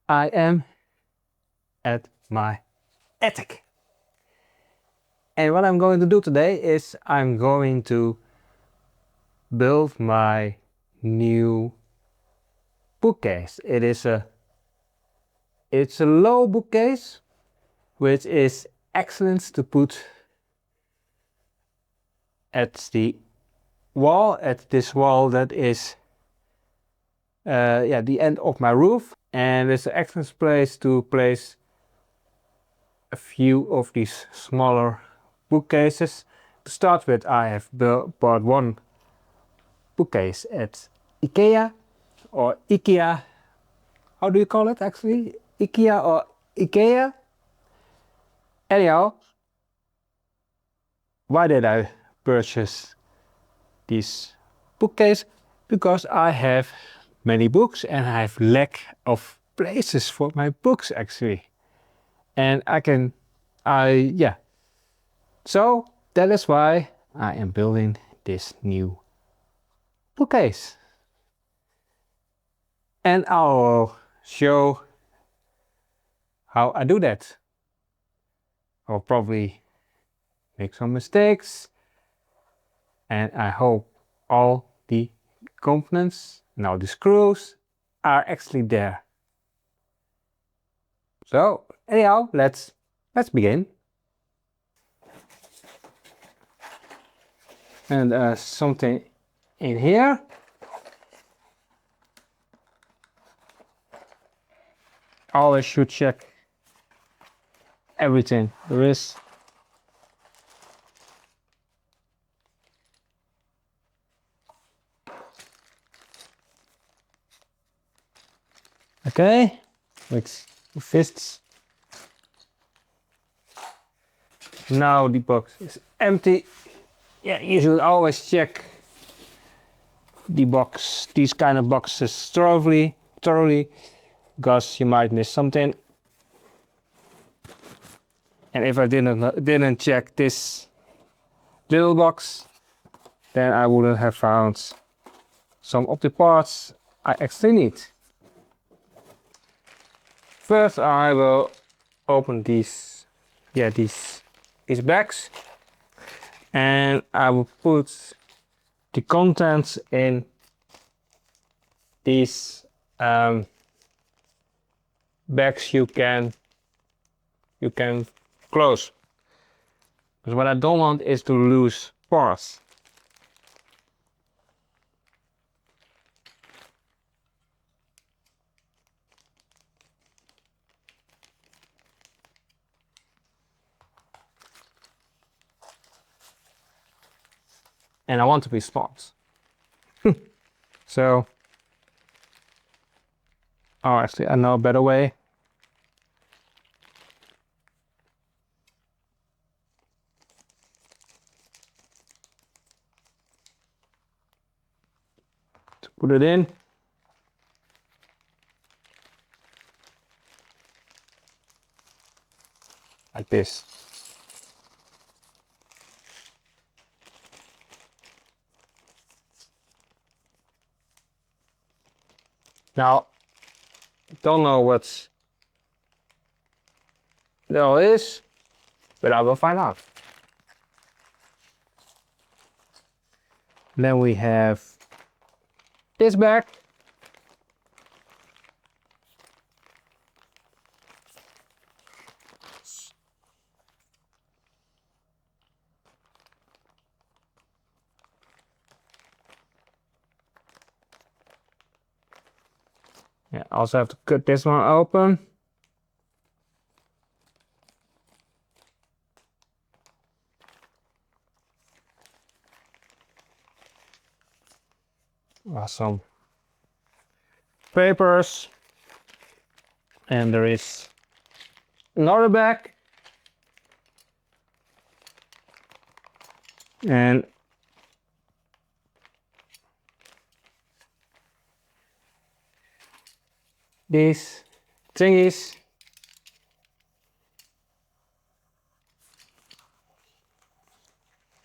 I am at my attic. And what I'm going to do today is I'm going to build my new bookcase. It's a low bookcase, which is excellent to put at the wall, at this wall that is the end of my roof. And it's an excellent place to place a few of these smaller bookcases. To start with, I have bought one bookcase at IKEA or IKEA. How do you call it actually? IKEA or IKEA? Anyhow, why did I purchase this bookcase? Because I have many books and I have lack of places for my books actually. And so that is why I am building this new bookcase. And I'll show how I do that. I'll probably make some mistakes, and I hope all the components and all the screws are actually there. So anyhow, let's begin. And something in here. Always should check everything there is. Okay, with fists. Now the box is empty. Yeah, you should always check the box, these kind of boxes thoroughly, because you might miss something. And if I didn't check this little box, then I wouldn't have found some of the parts I actually need. First, I will open these bags, and I will put the contents in these bags you can close. Because what I don't want is to lose parts. And I want to be smart. So, actually I know a better way. To put it in. Like this. Now, don't know what it all is, but I will find out. Then we have this bag. Yeah, also have to cut this one open. Some papers, and there is another bag, and these thingies.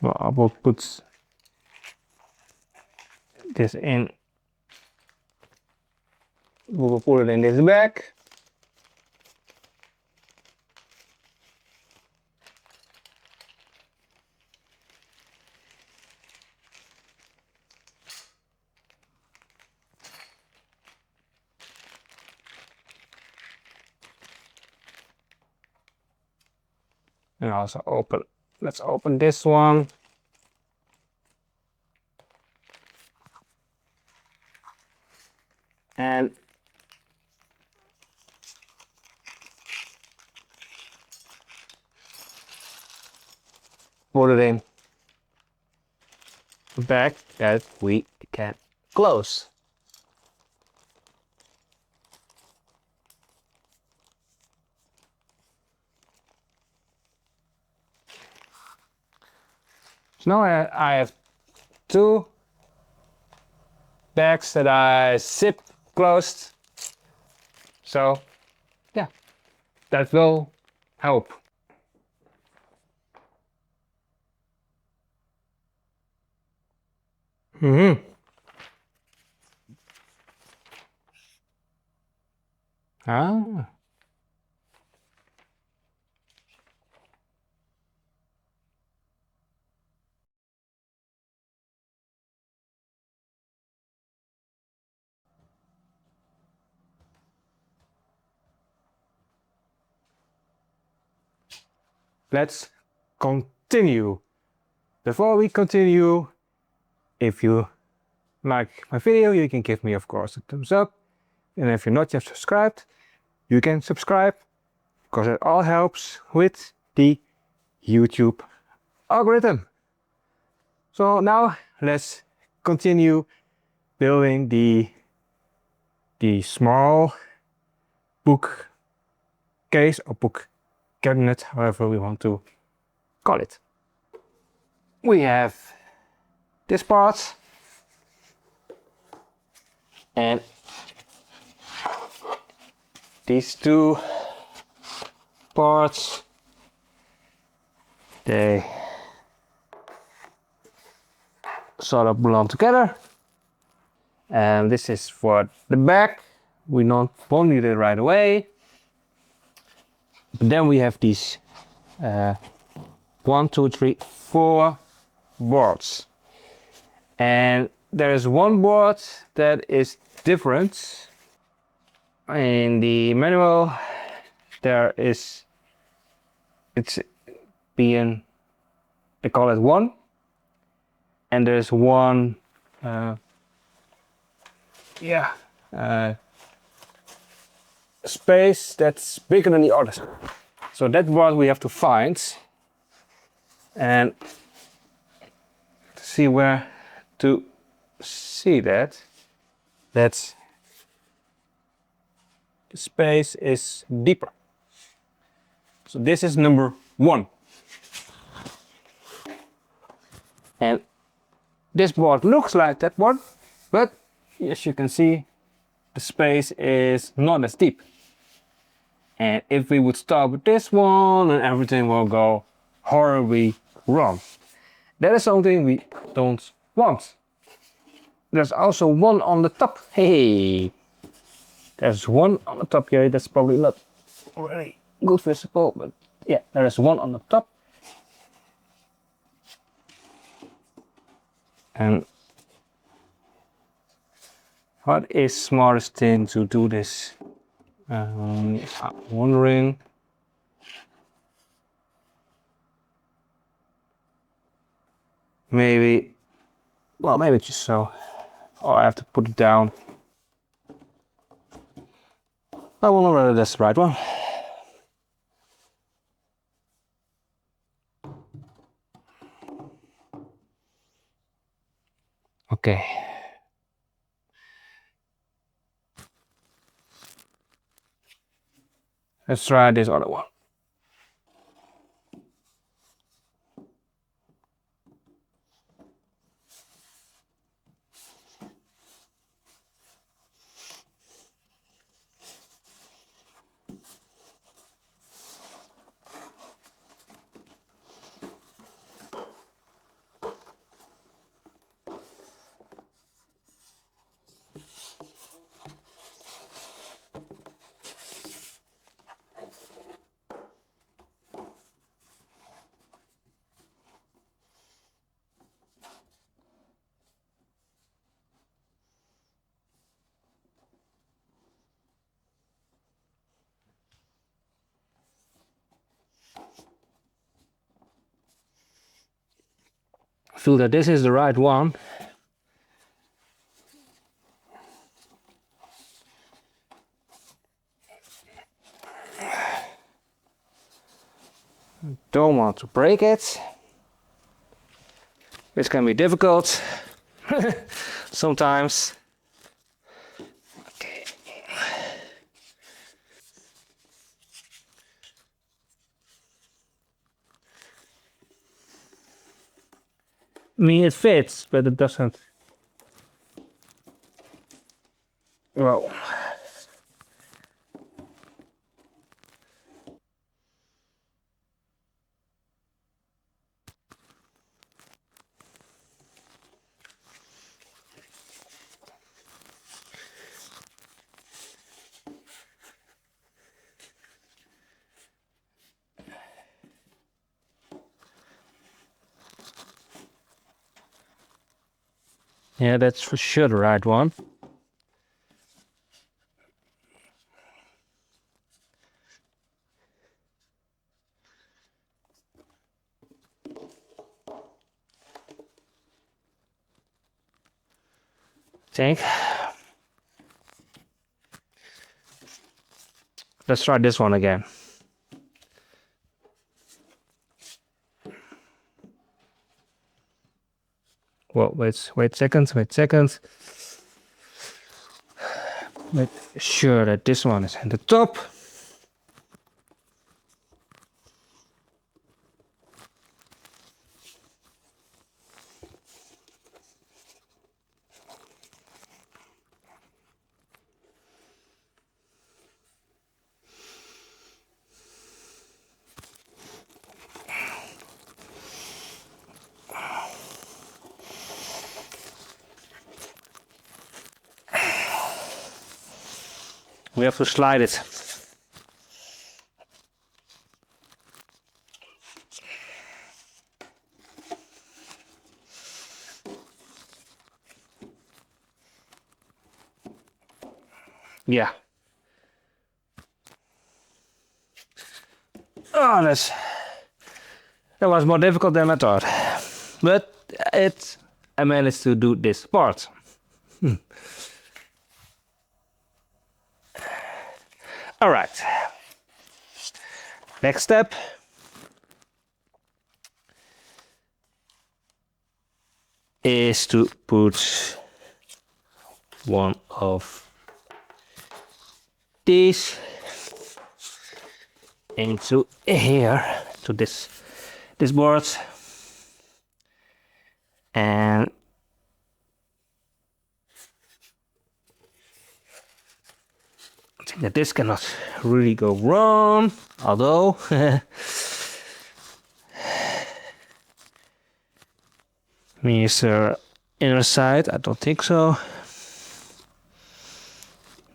Well, I will put this in. We will put it in this bag. And also let's open this one. And put it in the bag that we can close. So now I have two bags that I zip closed. So yeah, that will help. Ah. Let's continue. Before we continue, if you like my video, you can give me, of course, a thumbs up. And if you're not yet subscribed, you can subscribe, because it all helps with the YouTube algorithm. So now let's continue building the small book case or book cabinet, however we want to call it. We have this part and these two parts. They sort of belong together. And this is for the back. We won't need it right away. But then we have these 1, 2, 3, 4 boards. And there is one board that is different. In the manual, it's being, they call it 1. And there's one, space that's bigger than the others. So that's what we have to find. And to see where to see that, the space is deeper. So this is number 1. And this board looks like that one, but as you can see, the space is not as deep. And if we would start with this one, then everything will go horribly wrong. That is something we don't want. There's also one on the top. Hey, there's one on the top here. That's probably not really good visible, but yeah, there is one on the top. And what is smartest thing to do this? I'm wondering. Maybe just so. Oh, I have to put it down. I wonder whether that's the right one. Okay. Let's try this other one. feel that this is the right one. Don't want to break it, which can be difficult sometimes. Okay. I mean, it fits, but it doesn't. Well. Yeah, that's for sure the right one. Think. Let's try this one again. Well, wait seconds. Make sure that this one is at the top. We have to slide it. Yeah. Oh, that was more difficult than I thought. But I managed to do this part. All right. Next step. Is to put one of these into here, to this board, and I think that this cannot really go wrong, although is there inner side? I don't think so.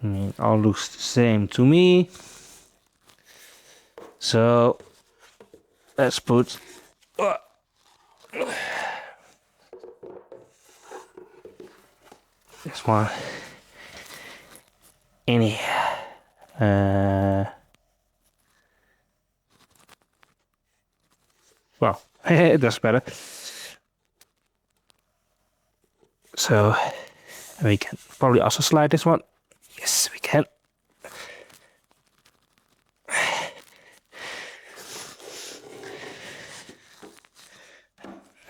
It all looks the same to me. So let's put this one in here. Well, it does better. So we can probably also slide this one. Yes, we can.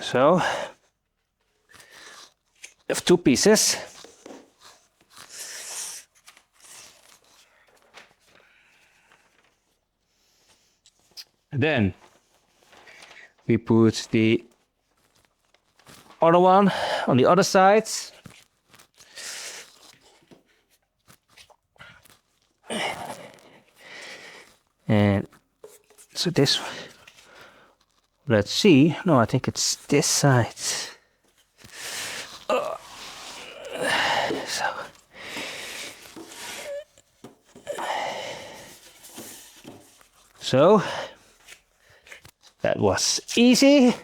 So we have two pieces. Then we put the other one on the other side. And so this, let's see. No, I think it's this side. So that was easy.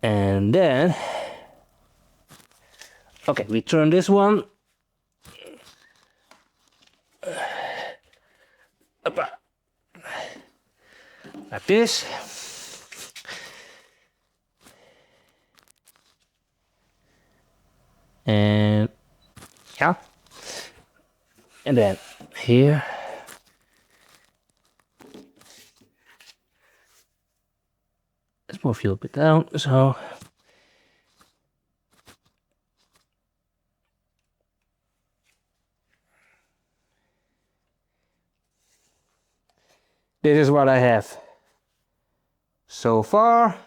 And then, okay, we turn this one. like this. And yeah, and then here. Let's move you a bit down, so. This is what I have so far.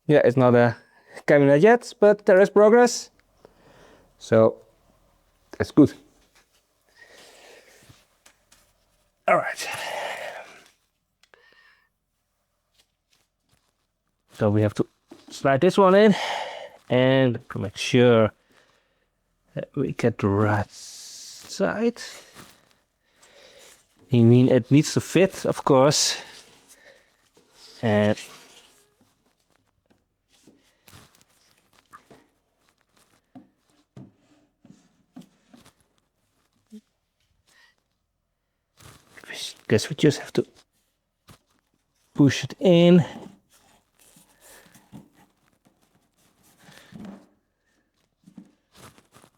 Yeah, it's not a cabinet yet, but there is progress. So that's good. All right. So we have to slide this one in and to make sure that we get the right side. I mean, it needs to fit, of course. And I guess we just have to push it in.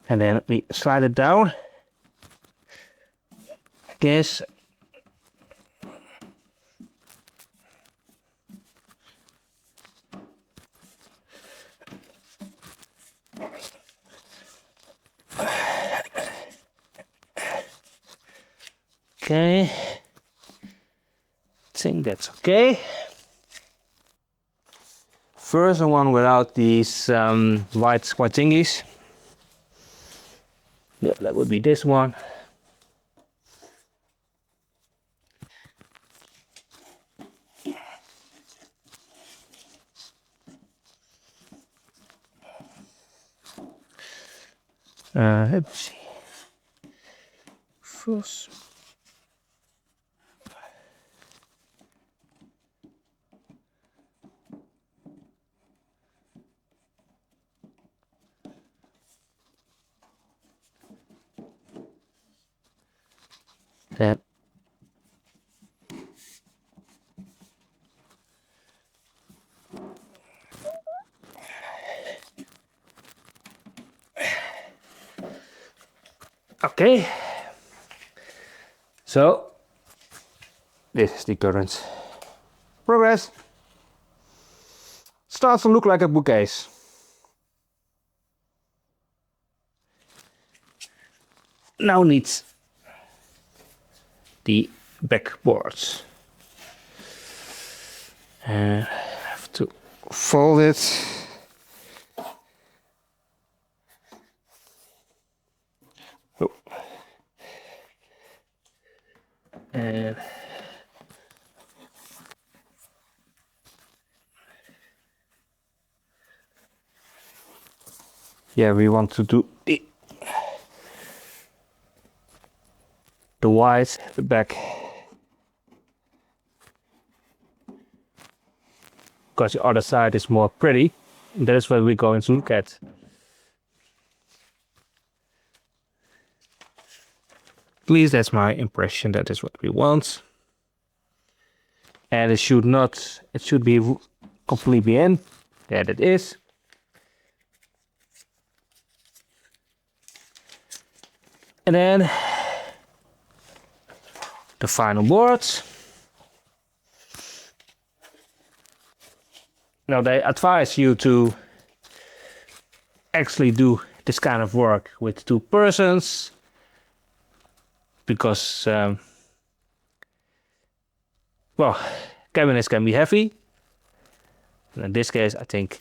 And then we slide it down. I guess. Okay. I think that's okay. First one without these white thingies. Yeah, that would be this one. Let's see. First. That. Okay. So this is the current progress. Starts to look like a bookcase. Now needs the backboards. And I have to fold it. Oh. And yeah, we want to do the white, the back, because the other side is more pretty. And that is what we're going to look at. At least that's my impression. That is what we want. And it should not, it should be completely in. There it is. And then the final boards. Now they advise you to actually do this kind of work with 2 persons because well, cabinets can be heavy. And in this case, I think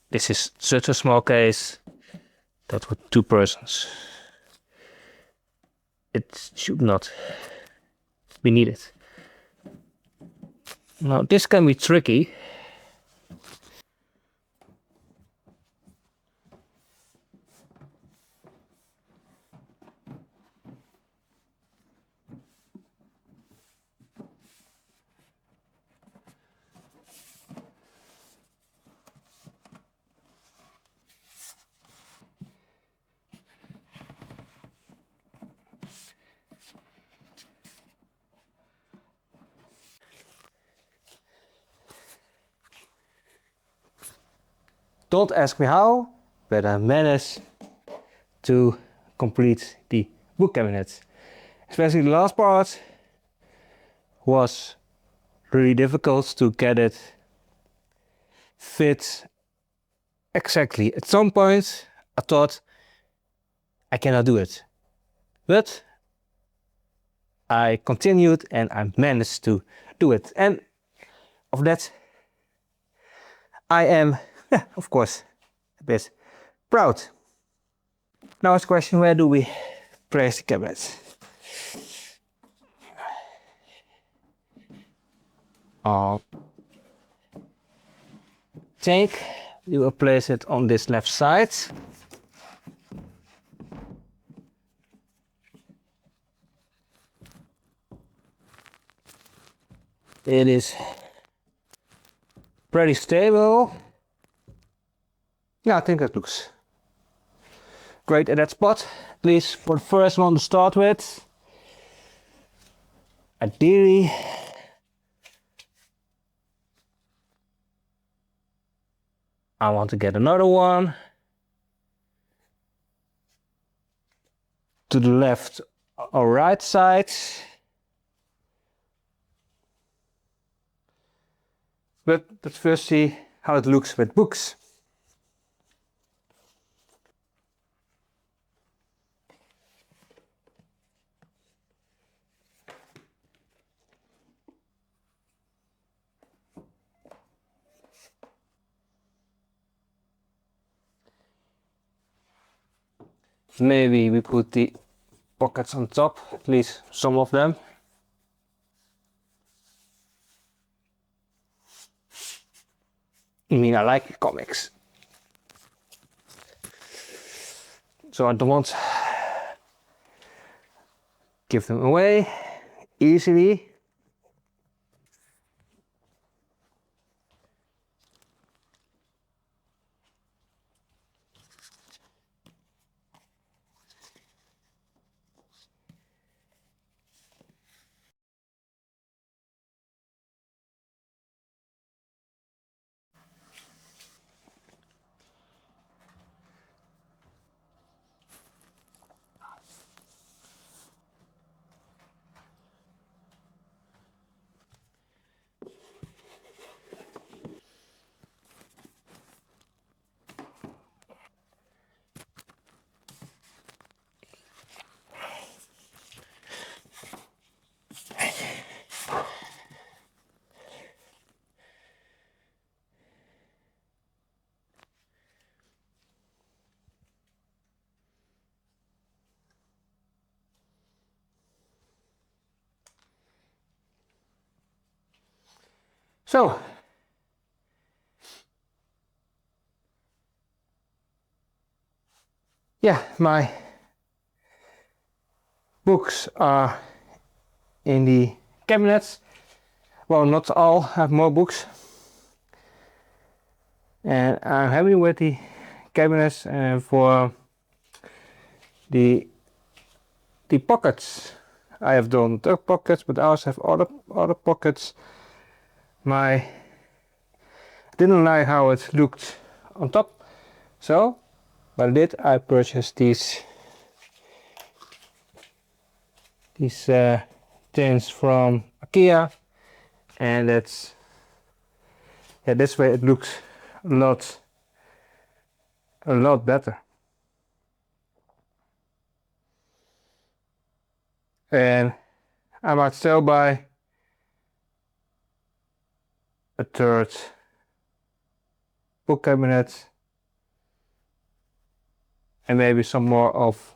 this is such a small case that with 2 persons it should not be needed. Now this can be tricky. Don't ask me how, but I managed to complete the book cabinet. Especially the last part was really difficult to get it fit exactly. At some point I thought I cannot do it, but I continued and I managed to do it, and of that I am, of course, a bit proud. Now it's a question, where do we place the cabinet? I think we will place it on this left side. It is pretty stable. Yeah, I think that looks great at that spot, at least for the first one to start with. Ideally, I want to get another one to the left or right side. But let's first see how it looks with books. Maybe we put the pockets on top, at least some of them. I mean, I like comics, so I don't want to give them away easily. So, yeah, my books are in the cabinets. Well, not all, I have more books. And I'm happy with the cabinets, and for the pockets I have done the pockets, but I also have other pockets. I didn't like how it looked on top, so what I did, I purchased these tins from IKEA, and that's, yeah, this way it looks a lot better. And I might still buy a third book cabinet and maybe some more of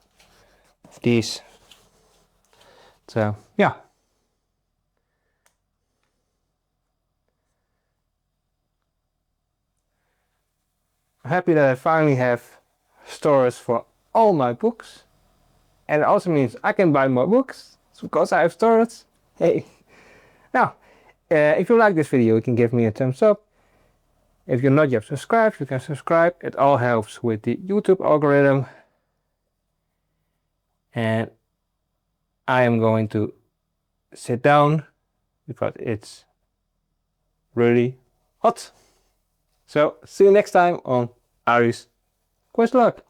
these. So yeah, I'm happy that I finally have storage for all my books, and it also means I can buy more books because I have storage. Hey, now if you like this video, you can give me a thumbs up. If you're not yet subscribed, you can subscribe. It all helps with the YouTube algorithm. And I am going to sit down because it's really hot. So see you next time on Aris, quest luck!